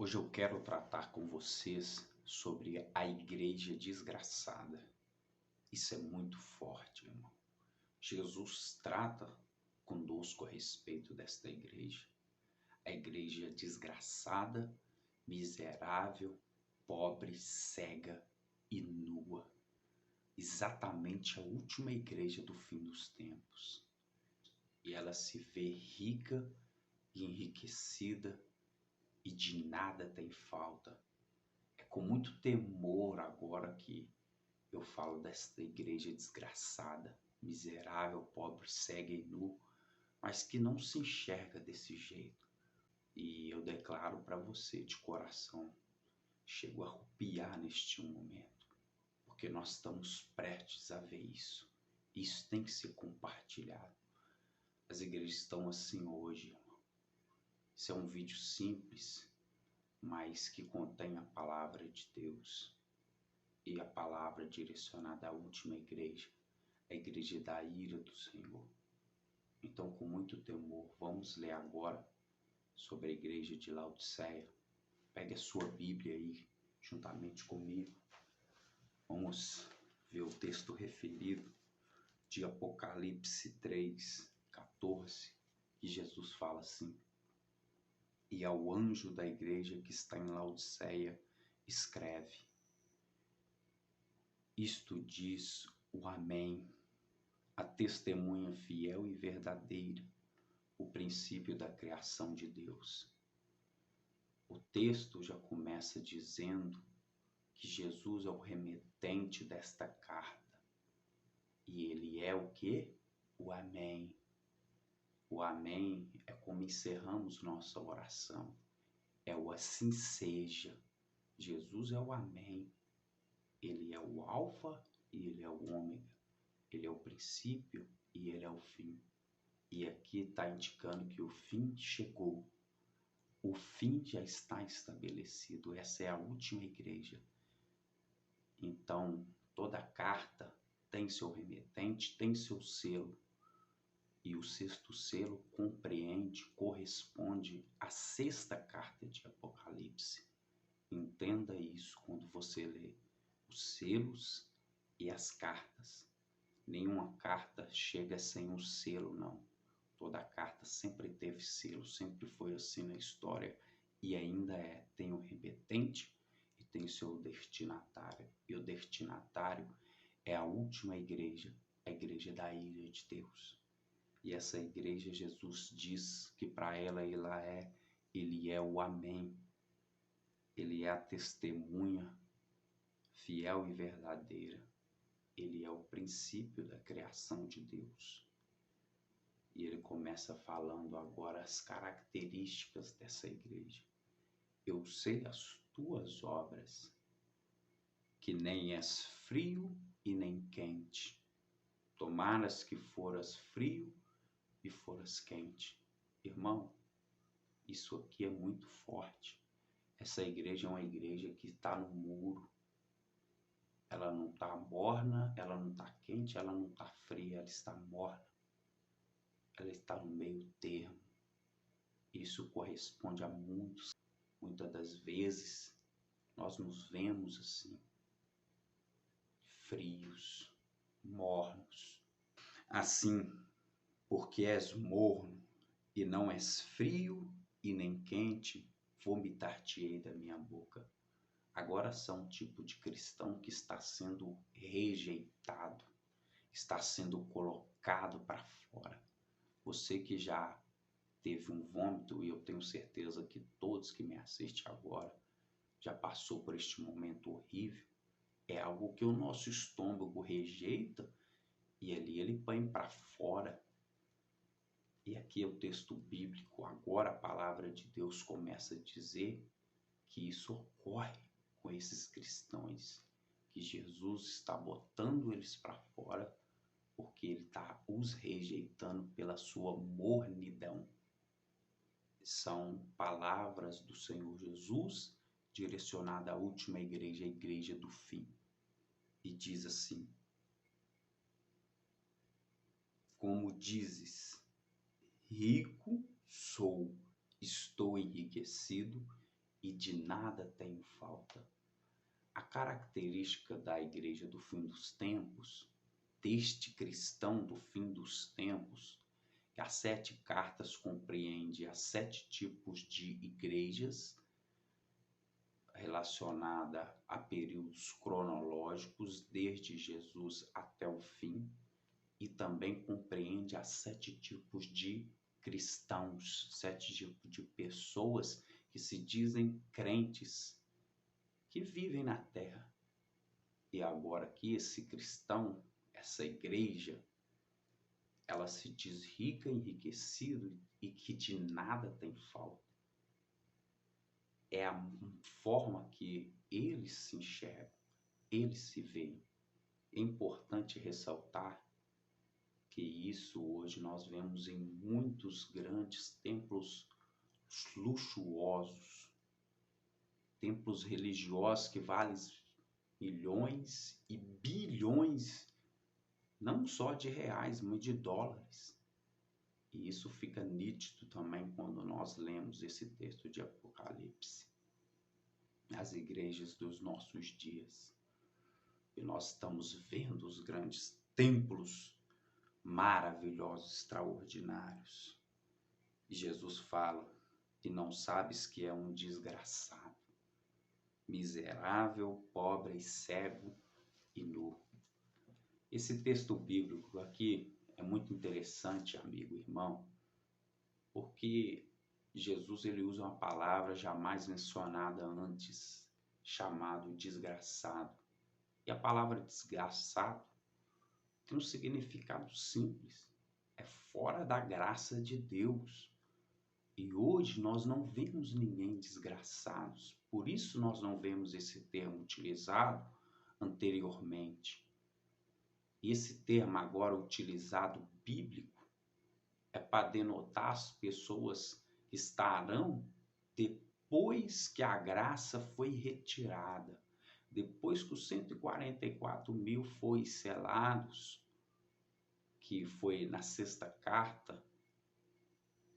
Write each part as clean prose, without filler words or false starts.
Hoje eu quero tratar com vocês sobre a igreja desgraçada. Isso é muito forte, irmão. Jesus trata conosco a respeito desta igreja. A igreja desgraçada, miserável, pobre, cega e nua. Exatamente a última igreja do fim dos tempos. E ela se vê rica e enriquecida e de nada tem falta. É com muito temor agora que eu falo desta igreja desgraçada, miserável, pobre, cega e nu, mas que não se enxerga desse jeito. E eu declaro para você de coração, chego a arrepiar neste momento, porque nós estamos prestes a ver isso. Isso tem que ser compartilhado. As igrejas estão assim hoje, irmão. Isso é um vídeo simples, mas que contém a palavra de Deus e a palavra direcionada à última igreja, a igreja da ira do Senhor. Então, com muito temor, vamos ler agora sobre a igreja de Laodiceia. Pegue a sua Bíblia aí, juntamente comigo. Vamos ver o texto referido de Apocalipse 3:14, que Jesus fala assim: E ao anjo da igreja que está em Laodiceia, escreve: Isto diz o Amém, a testemunha fiel e verdadeira, o princípio da criação de Deus. O texto já começa dizendo que Jesus é o remetente desta carta. E ele é o quê? O Amém. O Amém é como encerramos nossa oração. É o assim seja. Jesus é o Amém. Ele é o Alfa e ele é o Ômega. Ele é o princípio e ele é o fim. E aqui está indicando que o fim chegou. O fim já está estabelecido. Essa é a última igreja. Então, toda carta tem seu remetente, tem seu selo. E o sexto selo compreende, corresponde à sexta carta de Apocalipse. Entenda isso quando você lê os selos e as cartas. Nenhuma carta chega sem um selo, não. Toda carta sempre teve selo, sempre foi assim na história e ainda é. Tem o remetente e tem o seu destinatário. E o destinatário é a última igreja, a igreja da ira de Deus. E essa igreja, Jesus diz que para ela ele é o Amém. Ele é a testemunha fiel e verdadeira. Ele é o princípio da criação de Deus. E ele começa falando agora as características dessa igreja. Eu sei as tuas obras, que nem és frio e nem quente. Tomaras que foras frio e foras quente. Irmão, isso aqui é muito forte. Essa igreja é uma igreja que está no muro. Ela não está morna, ela não está quente, ela não está fria, ela está morna. Ela está no meio termo. Isso corresponde a muitas das vezes nós nos vemos assim, frios, mornos. Assim, porque és morno e não és frio e nem quente, vomitar-te-ei da minha boca. Agora são um tipo de cristão que está sendo rejeitado, está sendo colocado para fora. Você que já teve um vômito, e eu tenho certeza que todos que me assistem agora já passou por este momento horrível, é algo que o nosso estômago rejeita e ali ele põe para fora. E aqui é o texto bíblico, agora a palavra de Deus começa a dizer que isso ocorre com esses cristãos, que Jesus está botando eles para fora, porque ele está os rejeitando pela sua mornidão. São palavras do Senhor Jesus direcionadas à última igreja, a igreja do fim. E diz assim: como dizes, rico sou, estou enriquecido e de nada tenho falta. A característica da igreja do fim dos tempos, deste cristão do fim dos tempos, que as 7 cartas compreende as 7 tipos de igrejas relacionada a períodos cronológicos desde Jesus até o fim, e também compreende as 7 tipos de cristãos, 7 tipos de pessoas que se dizem crentes, que vivem na terra. E agora que esse cristão, essa igreja, ela se diz rica, enriquecida e que de nada tem falta. É a forma que eles se enxergam, eles se veem. É importante ressaltar que isso hoje nós vemos em muitos grandes templos luxuosos, templos religiosos que valem milhões e bilhões, não só de reais, mas de dólares. E isso fica nítido também quando nós lemos esse texto de Apocalipse, as igrejas dos nossos dias. E nós estamos vendo os grandes templos maravilhosos, extraordinários. E Jesus fala: e não sabes que é um desgraçado, miserável, pobre, cego e nu. Esse texto bíblico aqui é muito interessante, amigo, irmão, porque Jesus ele usa uma palavra jamais mencionada antes, chamado desgraçado. E a palavra desgraçado tem um significado simples, é fora da graça de Deus. E hoje nós não vemos ninguém desgraçados, por isso nós não vemos esse termo utilizado anteriormente. Esse termo agora utilizado bíblico é para denotar as pessoas que estarão depois que a graça foi retirada, depois que os 144.000 foi selados, que foi na 6ª carta,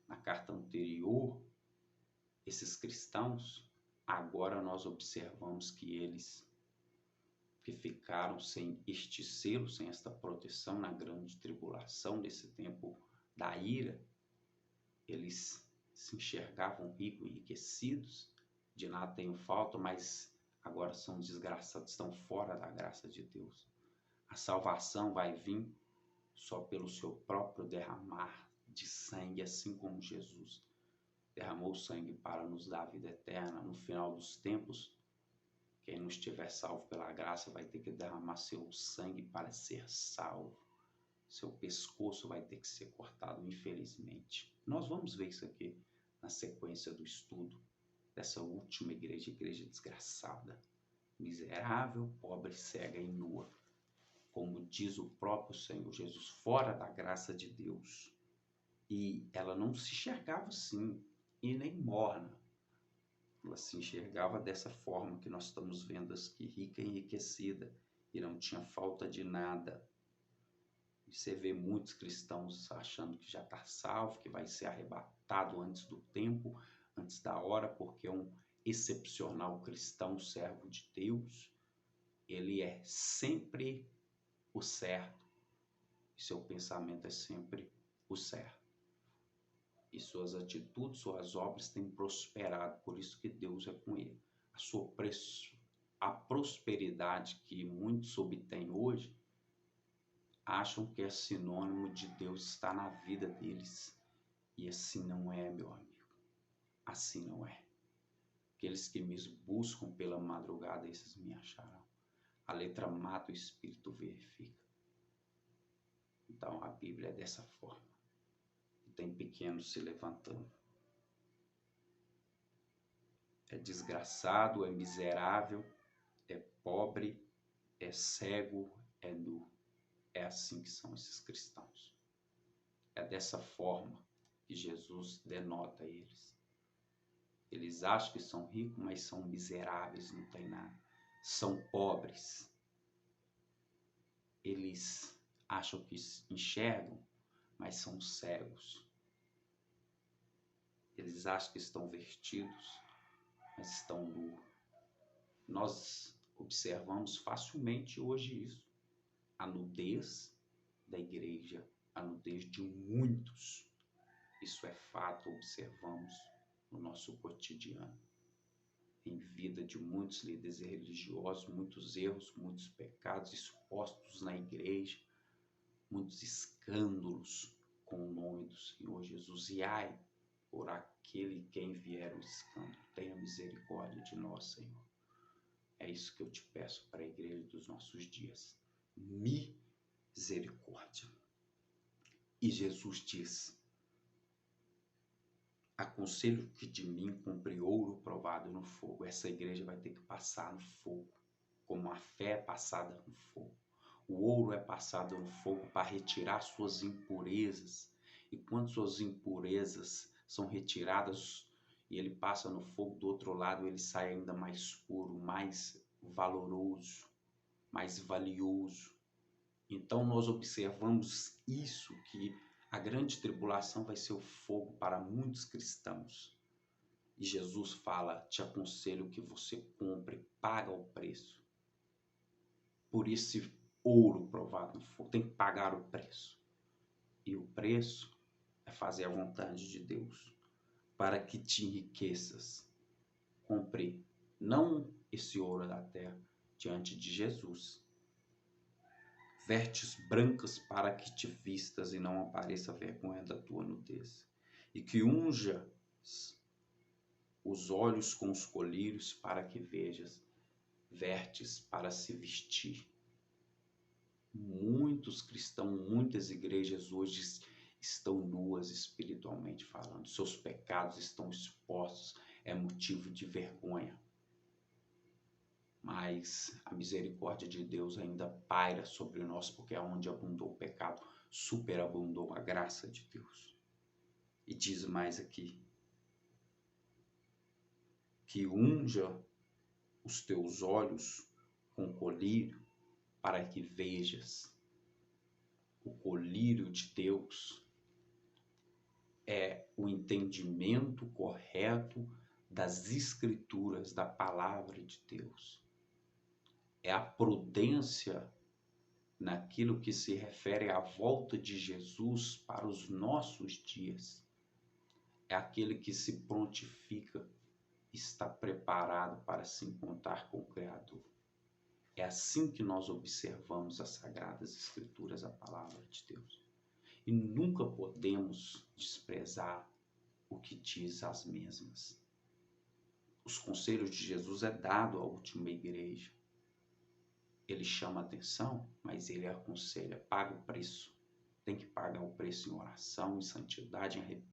na carta anterior, esses cristãos, agora nós observamos que eles que ficaram sem este selo, sem esta proteção na grande tribulação desse tempo da ira, eles se enxergavam ricos, enriquecidos, de nada tenham falta, mas agora são desgraçados, estão fora da graça de Deus. A salvação vai vir só pelo seu próprio derramar de sangue, assim como Jesus derramou sangue para nos dar a vida eterna. No final dos tempos, quem não estiver salvo pela graça vai ter que derramar seu sangue para ser salvo. Seu pescoço vai ter que ser cortado, infelizmente. Nós vamos ver isso aqui na sequência do estudo dessa última igreja desgraçada, miserável, pobre, cega e nua. Como diz o próprio Senhor Jesus, fora da graça de Deus. E ela não se enxergava assim, e nem morna. Ela se enxergava dessa forma que nós estamos vendo aqui, rica e enriquecida, e não tinha falta de nada. E você vê muitos cristãos achando que já está salvo, que vai ser arrebatado antes do tempo, antes da hora, porque é um excepcional cristão, servo de Deus. Ele é sempre o certo, e seu pensamento é sempre o certo. E suas atitudes, suas obras têm prosperado, por isso que Deus é com ele. A prosperidade que muitos obtêm hoje, acham que é sinônimo de Deus estar na vida deles. E assim não é, meu amigo. Assim não é. Aqueles que me buscam pela madrugada, esses me acharão. A letra mata, o espírito verifica. Então a Bíblia é dessa forma. Tem pequenos se levantando. É desgraçado, é miserável, é pobre, é cego, é nu. É assim que são esses cristãos. É dessa forma que Jesus denota eles. Eles acham que são ricos, mas são miseráveis, não tem nada. São pobres. Eles acham que enxergam, mas são cegos. Eles acham que estão vestidos, mas estão nu. Nós observamos facilmente hoje isso. A nudez da igreja, a nudez de muitos. Isso é fato, observamos no nosso cotidiano. Em vida de muitos líderes religiosos, muitos erros, muitos pecados expostos na igreja, muitos escândalos com o nome do Senhor Jesus. E ai, por aquele quem vier o escândalo, tenha misericórdia de nós, Senhor. É isso que eu te peço para a igreja dos nossos dias. Misericórdia. E Jesus diz: aconselho que de mim compre ouro provado no fogo. Essa igreja vai ter que passar no fogo, como a fé é passada no fogo. O ouro é passado no fogo para retirar suas impurezas. E quando suas impurezas são retiradas e ele passa no fogo, do outro lado ele sai ainda mais puro, mais valoroso, mais valioso. Então nós observamos isso, que a grande tribulação vai ser o fogo para muitos cristãos. E Jesus fala: te aconselho que você compre, paga o preço por esse ouro provado no fogo. Tem que pagar o preço. E o preço é fazer a vontade de Deus, para que te enriqueças. Compre não esse ouro da terra, diante de Jesus. Vestes brancas para que te vistas e não apareça a vergonha da tua nudez. E que unja os olhos com os colírios para que vejas. Vestes para se vestir. Muitos cristãos, muitas igrejas hoje estão nuas espiritualmente falando. Seus pecados estão expostos, é motivo de vergonha. Mas a misericórdia de Deus ainda paira sobre nós, porque onde abundou o pecado, superabundou a graça de Deus. E diz mais aqui: que unja os teus olhos com colírio para que vejas. O colírio de Deus é o entendimento correto das Escrituras, da palavra de Deus. É a prudência naquilo que se refere à volta de Jesus para os nossos dias. É aquele que se prontifica, está preparado para se encontrar com o Criador. É assim que nós observamos as Sagradas Escrituras, a palavra de Deus. E nunca podemos desprezar o que diz as mesmas. Os conselhos de Jesus é dado à última igreja. Ele chama atenção, mas ele aconselha, paga o preço. Tem que pagar o preço em oração, em santidade, em arrependimento.